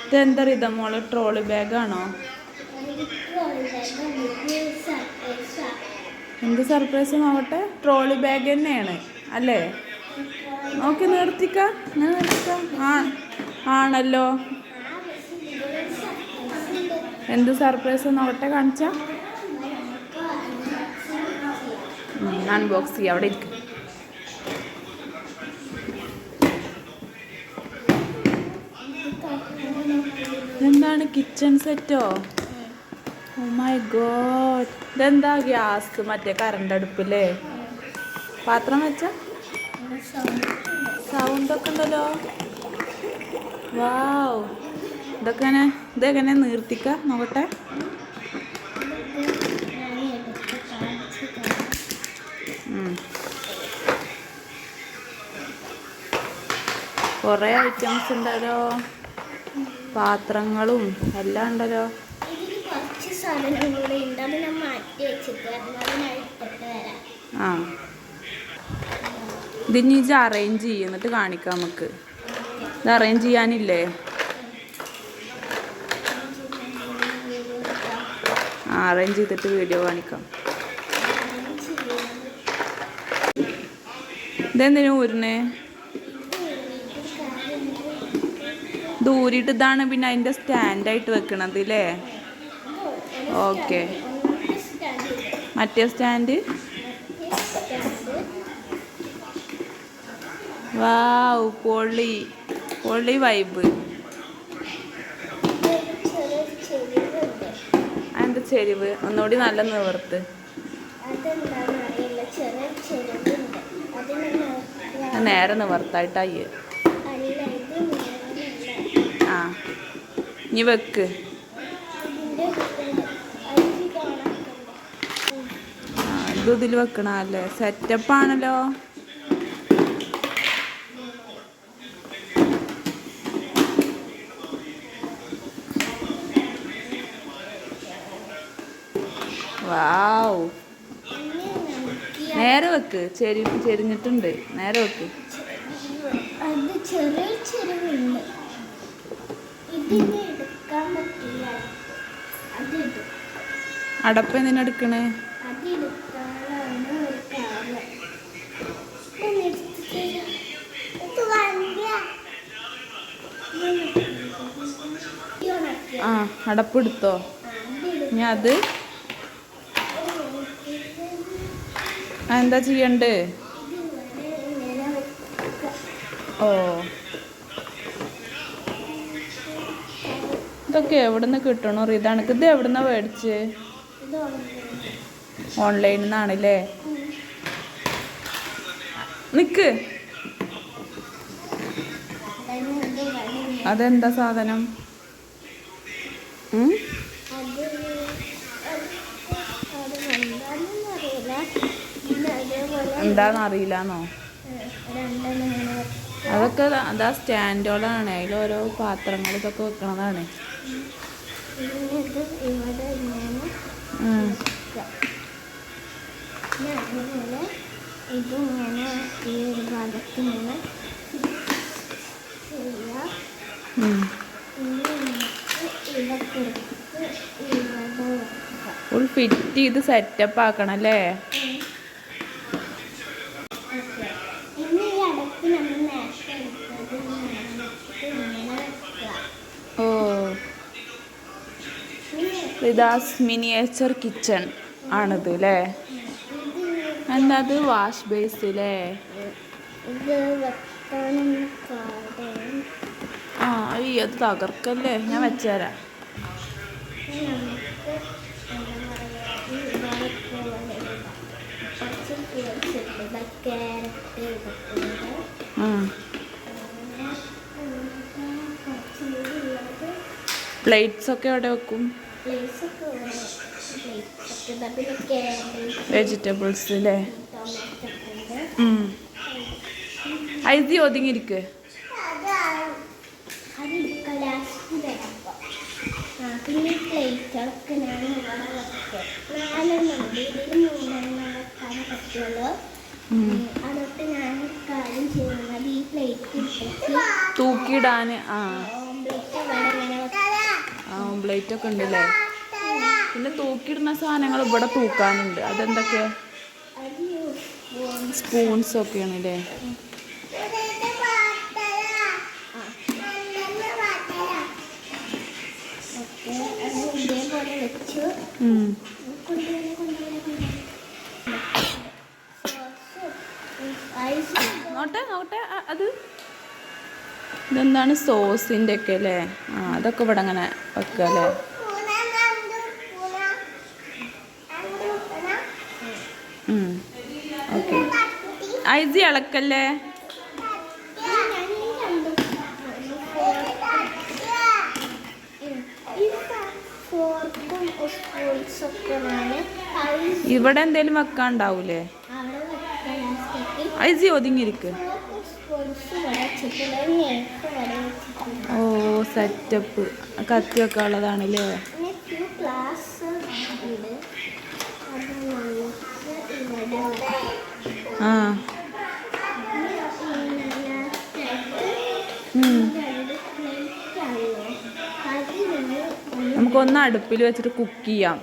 ഇതെന്താ ഇതാ മോളെ ട്രോളി ബാഗാണോ? എന്ത് സർപ്രൈസ് നോക്കട്ടെ. ട്രോളി ബാഗ് തന്നെയാണ് അല്ലേ? നോക്കി നിർത്തിക്ക, ഞാൻ നിർത്തിക്ക. ആണല്ലോ. എന്ത് സർപ്രൈസ് നോക്കട്ടെ, കാണിച്ച അൺബോക്സ് ചെയ്യാം. അവിടെ ഇരിക്കും. എന്താണ് കിച്ചൺ സെറ്റോ? Oh my god. ഇതെന്താ ഗ്യാസ്, മറ്റേ കറണ്ട് അടുപ്പില്ലേ? പാത്രം വെച്ച സൗണ്ടൊക്കെ ഉണ്ടല്ലോ. വാവ്. ഇതെങ്ങനെ നിർത്തിക്ക നോക്കട്ടെ. കുറേ ഐറ്റംസ് ഉണ്ടല്ലോ, പാത്രങ്ങളും എല്ലാം ഉണ്ടല്ലോ. ആ ഇതിന് ഇത് അറേഞ്ച് ചെയ്യും, എന്നിട്ട് കാണിക്കാം നമുക്ക്. ഇത് അറേഞ്ച് ചെയ്യാനില്ലേ? അറേഞ്ച് ചെയ്തിട്ട് വീഡിയോ കാണിക്കാം. ഇതെന്തിനു ഊരിനെ? ഇത് ഊരിയിട്ട് ഇതാണ് പിന്നെ അതിൻ്റെ സ്റ്റാൻഡായിട്ട് വെക്കണത് അല്ലേ? ഓക്കെ. മറ്റേ സ്റ്റാൻഡ്. വാവ്, പൊളി പൊളി വൈബ്. അതിൻ്റെ ചെരിവ് ഒന്നുകൂടി നല്ല നിവർത്ത്. നേരെ നിവർത്തായിട്ടായി. ആ ഇനി വെക്ക്. ഇത് ഇതിൽ വെക്കണല്ലേ? സെറ്റപ്പാണല്ലോ. വാവ്. നേരെ വെക്ക്. ചെരിഞ്ഞിട്ടുണ്ട്. നേരെ വെക്ക്. അടപ്പ് എന്തിനെടുക്കണേ? ആ അടപ്പെടുത്തോ. ഞാൻ അത് എന്താ ചെയ്യണ്ടേ? ഓ ഇതൊക്കെ എവിടുന്ന് കിട്ടണോ? ഇതാണ്. ഇത് എവിടുന്നാ മേടിച്ച്? ഓൺലൈനിൽ നിന്നാണല്ലേ? നിക്ക്. അതെന്താ സാധനം? എന്താന്ന് അറിയില്ലാന്നോ? അതൊക്കെ അതാ സ്റ്റാൻഡോളാണ്. അതിലോരോ പാത്രങ്ങൾ ഇതൊക്കെ വെക്കണതാണ്. ഫുൾ ഫിറ്റ് ചെയ്ത് സെറ്റപ്പ് ആക്കണല്ലേ? ഓ റിദാസ് മിനിയേച്ചർ കിച്ചൺ ആണിത് അല്ലേ? എന്താ അത്? വാഷ് ബേസ് അല്ലേ? ആ അയ്യോ അത് തകർക്കല്ലേ. ഞാൻ വെച്ചുതരാം. പ്ലേറ്റ്സ് ഒക്കെ എവിടെ വെക്കും? വെജിറ്റബിൾസ് അല്ലേ? ഐതി ഒതുങ്ങിയിരിക്ക്. പിന്നെ പ്ലേറ്റുകളൊക്കെ ഞാൻ പറ്റുള്ളൂ. അതൊക്കെ ഞാൻ കാര്യം ചെയ്യുന്നത് ഈ പ്ലേറ്റ് തൂക്കിയിടാൻ. ഓംപ്ലേറ്റ് ഇവിടെ ഇങ്ങനെ പ്ലേറ്റ് ഒക്കെ ഉണ്ടല്ലേ. പിന്നെ തൂക്കിയിടുന്ന സാധനങ്ങൾ ഇവിടെ തൂക്കാനുണ്ട്. അതെന്തൊക്കെയാ? സ്പൂൺസ് ഒക്കെയാണ് അല്ലേ. നോട്ടെ നോട്ടെ അത് ഇതെന്താണ്? സോസിൻ്റെ ഒക്കെ അല്ലേ. അതൊക്കെ ഇവിടെ അങ്ങനെ വെക്കുക അല്ലേ. ഓക്കെ. ഐസി ഇളക്കല്ലേ. ഇവിടെ എന്തേലും വെക്കാണ്ടാവൂലേ? ഐസി ഒതുങ്ങിയിരിക്ക്. ഓ സെറ്റപ്പ്. കത്തി ഒക്കെ ഉള്ളതാണല്ലേ. ആ നമുക്കൊന്ന് അടുപ്പിൽ വെച്ചിട്ട് കുക്ക് ചെയ്യാം.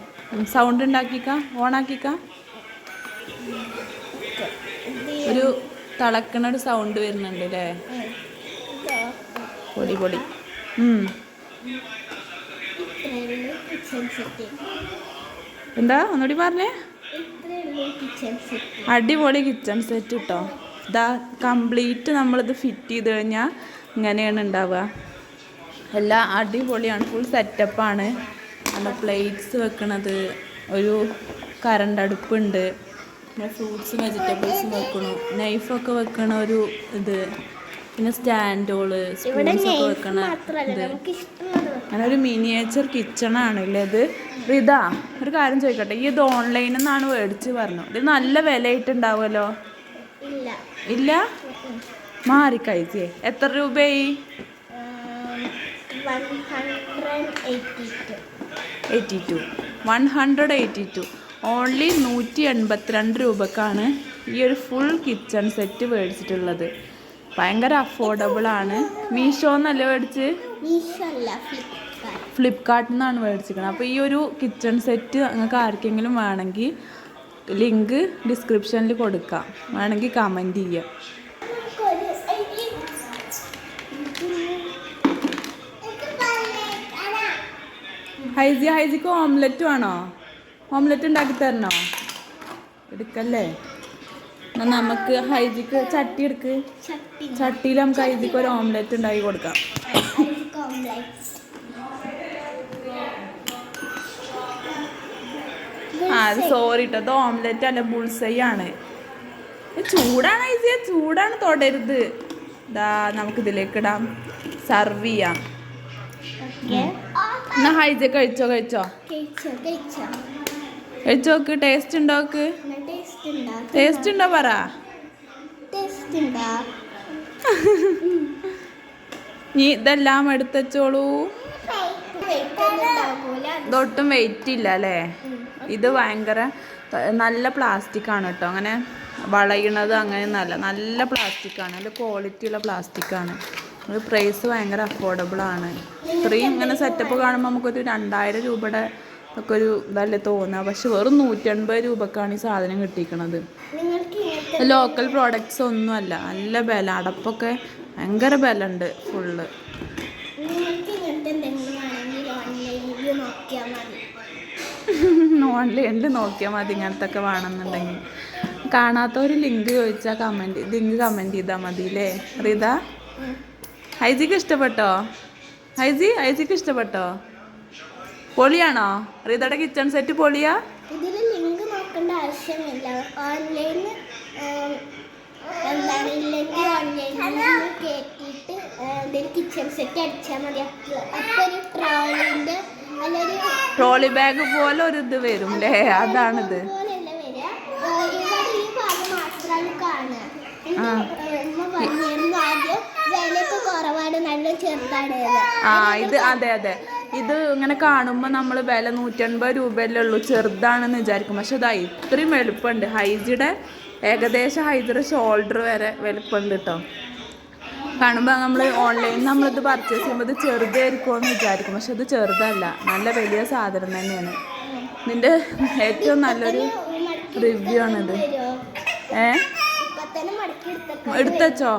സൗണ്ട് ഉണ്ടാക്കിക്കാം, ഓണാക്കിക്കാം. ഒരു തിളക്കണൊരു സൗണ്ട് വരുന്നുണ്ട് അല്ലേ. പൊടി പൊടി. എന്താ ഒന്നുകൂടി പറഞ്ഞേ? അടിപൊളി കിച്ചൺ സെറ്റ് കേട്ടോ. ഇതാ കംപ്ലീറ്റ് നമ്മളിത് ഫിറ്റ് ചെയ്ത് കഴിഞ്ഞാൽ ഇങ്ങനെയാണ് ഉണ്ടാവുക. എല്ലാം അടിപൊളിയാണ്. ഫുൾ സെറ്റപ്പാണ്. നല്ല പ്ലേറ്റ്സ് വെക്കണത്, ഒരു കറണ്ട് അടുപ്പുണ്ട്, പിന്നെ ഫ്രൂട്ട്സും വെജിറ്റബിൾസും വെക്കണം, നൈഫൊക്കെ വെക്കണ ഒരു ഇത്, പിന്നെ സ്റ്റാൻഡോള്, സ്പൂൺസൊക്കെ വെക്കണ ഇത്. അങ്ങനെ ഒരു മിനിയേച്ചർ കിച്ചണാണല്ലേ ഇത്. ഇതാ ഒരു കാര്യം ചോദിക്കട്ടെ, ഈ ഇത് ഓൺലൈനിൽ നിന്നാണ് മേടിച്ച് പറഞ്ഞു. ഇത് നല്ല വിലയായിട്ടുണ്ടാവുമല്ലോ. ഇല്ല മാറിക്കഴിച്ചേ. എത്ര രൂപയായി? 182 ഓൺലി 182 രൂപക്കാണ് ഈ ഒരു ഫുൾ കിച്ചൺ സെറ്റ് മേടിച്ചിട്ടുള്ളത്. ഭയങ്കര അഫോർഡബിൾ ആണ്. മീഷോന്നല്ലേ മേടിച്ച്? ഫ്ലിപ്കാർട്ടിൽ നിന്നാണ് മേടിച്ചിരിക്കുന്നത്. അപ്പോൾ ഈ ഒരു കിച്ചൺ സെറ്റ് നിങ്ങൾക്ക് ആർക്കെങ്കിലും വേണമെങ്കിൽ ലിങ്ക് ഡിസ്ക്രിപ്ഷനിൽ കൊടുക്കാം, വേണമെങ്കിൽ കമൻറ്റ് ചെയ്യാം. ഹൈജിക്ക് ഓംലെറ്റ് വേണോ? ഓംലെറ്റ് ഉണ്ടാക്കി തരണോ? എടുക്കല്ലേ. എന്നാൽ നമുക്ക് ഹൈജിക്ക് ചട്ടി എടുക്ക്. ചട്ടിയിൽ നമുക്ക് ഹൈജിക്ക് ഒരു ഓംലെറ്റ് ഉണ്ടാക്കി കൊടുക്കാം. അത് സോറി കേട്ടോ, അത് ഓംലെറ്റ് അല്ല, ബുൾസൈ ആണ്. ചൂടാണ് ഹൈജിയ, ചൂടാണ്, തൊടരുത്. ഇതാ നമുക്കിതിലേക്ക് ഇടാം, സർവ് ചെയ്യാം. എന്നാ ഹൈജ കഴിച്ചോ കഴിച്ചോക്ക്. ടേസ്റ്റ് ഉണ്ടോക്ക്? ടേസ്റ്റ് ഉണ്ടോ പറ. നീ ഇതെല്ലാം എടുത്തോളൂ. ഇതൊട്ടും വെയിറ്റ് ഇല്ല അല്ലേ. ഇത് ഭയങ്കര നല്ല പ്ലാസ്റ്റിക് ആണ് കേട്ടോ. അങ്ങനെ വളയണത് അങ്ങനെയൊന്നല്ല, നല്ല പ്ലാസ്റ്റിക് ആണ്, നല്ല ക്വാളിറ്റി ഉള്ള പ്ലാസ്റ്റിക് ആണ്. അത് പ്രൈസ് ഭയങ്കര അഫോർഡബിൾ ആണ്. ഇത്രയും ഇങ്ങനെ സെറ്റപ്പ് കാണുമ്പോൾ നമുക്കൊരു 2000 രൂപയുടെ ഒക്കെ ഒരു ഇതല്ലേ തോന്നുക. പക്ഷെ വെറും 180 രൂപക്കാണ് ഈ സാധനം കിട്ടിയിരിക്കണത്. ലോക്കൽ പ്രോഡക്ട്സ് ഒന്നുമല്ല, നല്ല ബല. അടപ്പൊക്കെ ഭയങ്കര ബലമുണ്ട് ഫുള്ള്. ഓൺലൈനിൽ നോക്കിയാൽ മതി ഇങ്ങനത്തെ ഒക്കെ വേണമെന്നുണ്ടെങ്കിൽ. കാണാത്തൊരു ലിങ്ക് ചോദിച്ചാൽ ലിങ്ക് കമൻറ്റ് ചെയ്താൽ മതി അല്ലേ റിത? ഹൈജിക്ക് ഇഷ്ടപ്പെട്ടോ? ഹൈജിക്ക് ഇഷ്ടപ്പെട്ടോ? പൊളിയാണോ റിതയുടെ കിച്ചൺ സെറ്റ്? പൊളിയാ? ഇതിൽ ലിങ്ക് നോക്കേണ്ട ആവശ്യമില്ല. ഓൺലൈനിൽ കേട്ടിട്ട് കിച്ചൺ സെറ്റ് അടിച്ചാൽ മതി. അപ്പോൾ ഒരു ട്രോളി ബാഗ് പോലെ ഒരു ഇത് വരും അല്ലേ? അതാണിത്. ഇത് അതെ അതെ, ഇത് ഇങ്ങനെ കാണുമ്പോൾ നമ്മൾ വില 180 രൂപയല്ലേ ഉള്ളൂ, ചെറുതാണെന്ന് വിചാരിക്കും. പക്ഷെ ഇതാ ഇത്രയും വലുപ്പമുണ്ട്. ഹൈജിയുടെ ഏകദേശം ഹൈജിയുടെ ഷോൾഡർ വരെ വലുപ്പമുണ്ട് കേട്ടോ. കാണുമ്പോൾ നമ്മൾ ഓൺലൈനിൽ നമ്മളിത് പർച്ചേസ് ചെയ്യുമ്പോൾ ഇത് ചെറുതായിരിക്കുമോ എന്ന് വിചാരിക്കും, പക്ഷെ ഇത് ചെറുതല്ല, നല്ല വലിയ സാധനം തന്നെയാണ്. ഇതിൻ്റെ ഏറ്റവും നല്ലൊരു റിവ്യൂ ആണിത്. എടുത്തച്ചോ?